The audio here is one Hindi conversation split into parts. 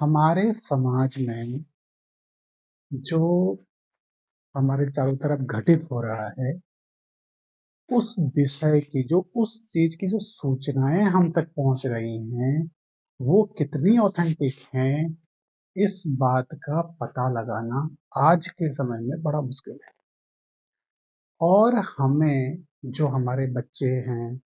हमारे समाज में जो हमारे चारों तरफ घटित हो रहा है, उस विषय की उस चीज़ की जो सूचनाएँ हम तक पहुँच रही हैं, वो कितनी ऑथेंटिक हैं, इस बात का पता लगाना आज के समय में बड़ा मुश्किल है। और हमें जो हमारे बच्चे हैं,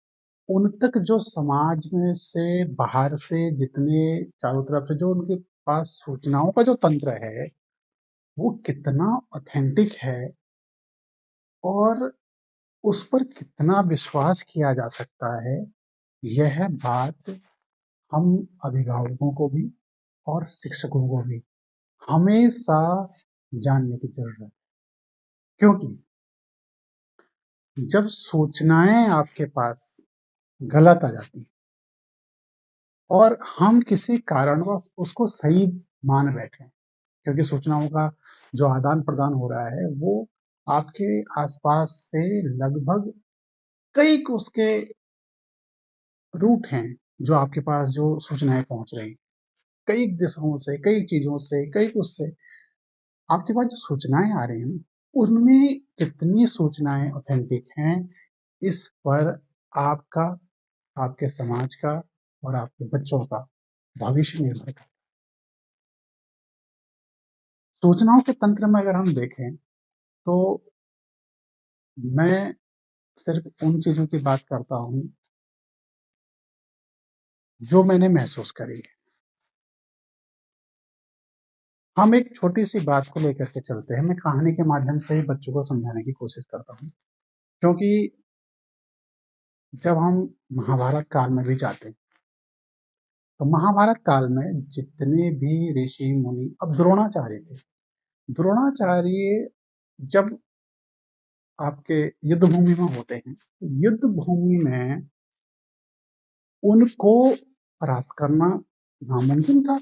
उन तक जो समाज में से बाहर से जितने चारों तरफ से जो उनके पास सूचनाओं का जो तंत्र है, वो कितना ऑथेंटिक है और उस पर कितना विश्वास किया जा सकता है, यह बात हम अभिभावकों को भी और शिक्षकों को भी हमेशा जानने की ज़रूरत है। क्योंकि जब सूचनाएँ आपके पास गलत आ जाती हैं और हम किसी कारणवश उसको सही मान बैठे, क्योंकि सूचनाओं का जो आदान-प्रदान हो रहा है, वो आपके आस-पास से लगभग कई कोस के रूट हैं, जो आपके पास जो सूचनाएँ पहुँच रही हैं। कई दिशाओं से, कई चीज़ों से, कई उससे आपके पास जो सूचनाएँ आ रही हैं ना, उनमें कितनी सूचनाएँ ऑथेंटिक हैं, इस पर आपका, आपके समाज का और आपके बच्चों का भविष्य निर्भर करता है। सूचनाओं के तंत्र में अगर हम देखें, तो मैं सिर्फ़ उन चीज़ों की बात करता हूँ, जो मैंने महसूस करी है। हम एक छोटी-सी बात को लेकर के चलते हैं, मैं कहानी के माध्यम से ही बच्चों को समझाने की कोशिश करता हूँ। क्योंकि जब हम महाभारत काल में भी जाते हैं, तो महाभारत काल में जितने भी ऋषि-मुनि, अब द्रोणाचार्य थे। द्रोणाचार्य जब आपके युद्ध भूमि में होते हैं, युद्ध भूमि में उनको परास्त करना नामुमकिन था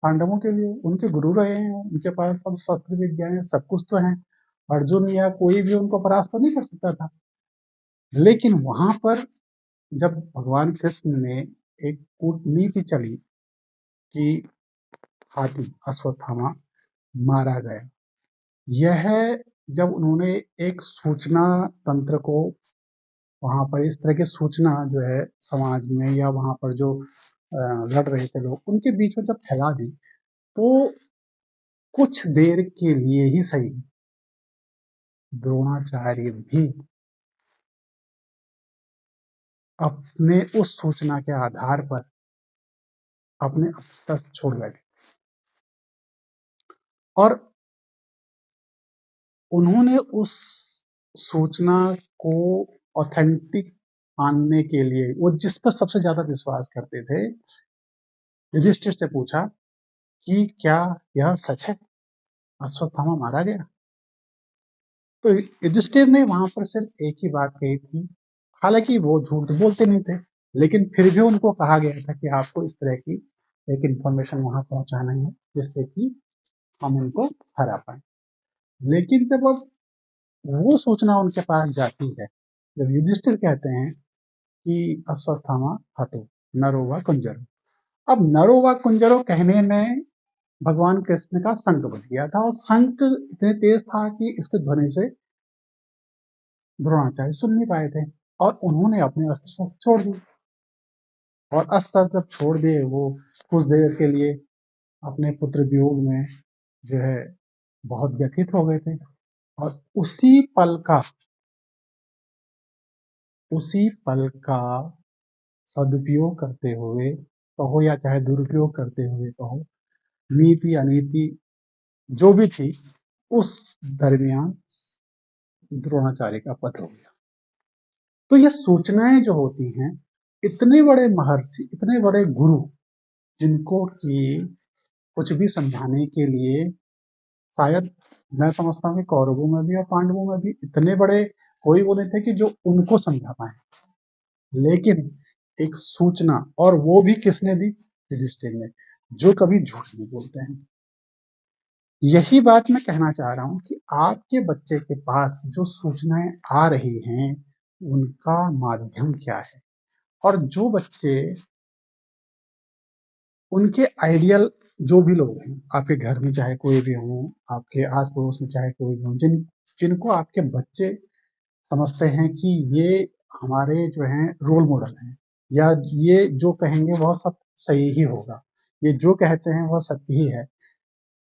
पांडवों के लिए। उनके गुरु रहे हैं, उनके पास सब शस्त्र विद्याएँ सब कुछ तो हैं। अर्जुन या कोई भी उनको परास्त तो नहीं कर सकता था। लेकिन वहाँ पर जब भगवान कृष्ण ने एक कूटनीति चली कि हाथी अश्वत्थामा मारा गया। यह जब उन्होंने एक सूचना तंत्र को वहाँ पर इस तरह की सूचना जो है समाज में या वहाँ पर जो लड़ रहे थे लोग, उनके बीच में जब फैला दी, तो कुछ देर के लिए ही सही, द्रोणाचार्य भी अपने उस सूचना के आधार पर अपने अस्त्र छोड़ बैठे और उन्होंने उस सूचना को ऑथेंटिक मानने के लिए, वो जिस पर सबसे ज़्यादा विश्वास करते थे, युधिष्ठिर से पूछा कि क्या यह सच है? अश्वत्थामा मारा गया? तो युधिष्ठिर ने वहाँ पर सिर्फ एक ही बात कही थी, हालाँकि वो झूठ तो बोलते नहीं थे, लेकिन फिर भी उनको कहा गया था कि आपको इस तरह की एक इन्फॉर्मेशन वहाँ पहुँचाना है, जिससे कि हम इनको हरा पाएँ। लेकिन जब अब वो सूचना उनके पास जाती है, जब युधिष्ठिर कहते हैं कि अश्वत्थामा हतो, नरो वा कुंजरो। अब नरो वा कुंजरो कहने में भगवान कृष्ण का शंख बज गया था और शंख इतने तेज था कि इसकी ध्वनि से द्रोणाचार्य सुन नहीं पाए थे और उन्होंने अपने अस्त्र शस्त्र छोड़ दिए और अस्त्र जब छोड़ दिए, वो कुछ देर के लिए अपने पुत्र वियोग में जो है बहुत व्यथित हो गए थे और उसी पल का सदुपयोग करते हुए कहो या चाहे दुरुपयोग करते हुए कहो, नीति अनीति जो भी थी, उस दरमियान द्रोणाचार्य का पतन हो गया। तो ये सूचनाएं जो होती हैं, इतने बड़े महर्षि, इतने बड़े गुरु, जिनको कि कुछ भी समझाने के लिए शायद मैं समझता हूँ कि कौरवों में भी और पांडवों में भी इतने बड़े कोई वो नहीं थे कि जो उनको समझा पाए। लेकिन एक सूचना, और वो भी किसने दी? युधिष्ठिर ने, जो कभी झूठ नहीं बोलते हैं। यही बात मैं कहना चाह रहा हूँ कि आपके बच्चे के पास जो सूचनाएं आ रही हैं, उनका माध्यम क्या है? और जो बच्चे उनके आइडियल जो भी लोग हैं, आपके घर में चाहे कोई भी हों, आपके आस-पड़ोस में चाहे कोई भी हों, जिनको आपके बच्चे समझते हैं कि ये हमारे जो हैं रोल मॉडल हैं, या ये जो कहेंगे वह सब सही ही होगा, ये जो कहते हैं वह सत्य ही है,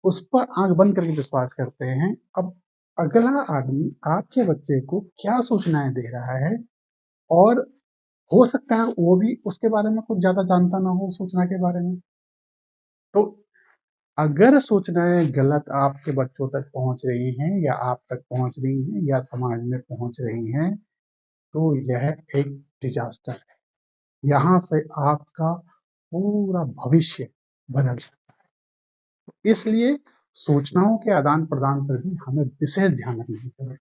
उस पर आँख बंद करके विश्वास करते हैं। अब अगला आदमी आपके बच्चे को क्या सूचनाएँ दे रहा है, और हो सकता है वो भी उसके बारे में कुछ ज़्यादा जानता ना हो उस सूचना के बारे में। तो अगर सूचनाएँ गलत आपके बच्चों तक पहुँच रही हैं, या आप तक पहुँच रही हैं, या समाज में पहुँच रही हैं, तो यह एक डिज़ास्टर है। यहाँ से आपका पूरा भविष्य बदल सकता है। इसलिए सूचनाओं के आदान-प्रदान पर भी हमें विशेष ध्यान रखने की ज़रूरत है।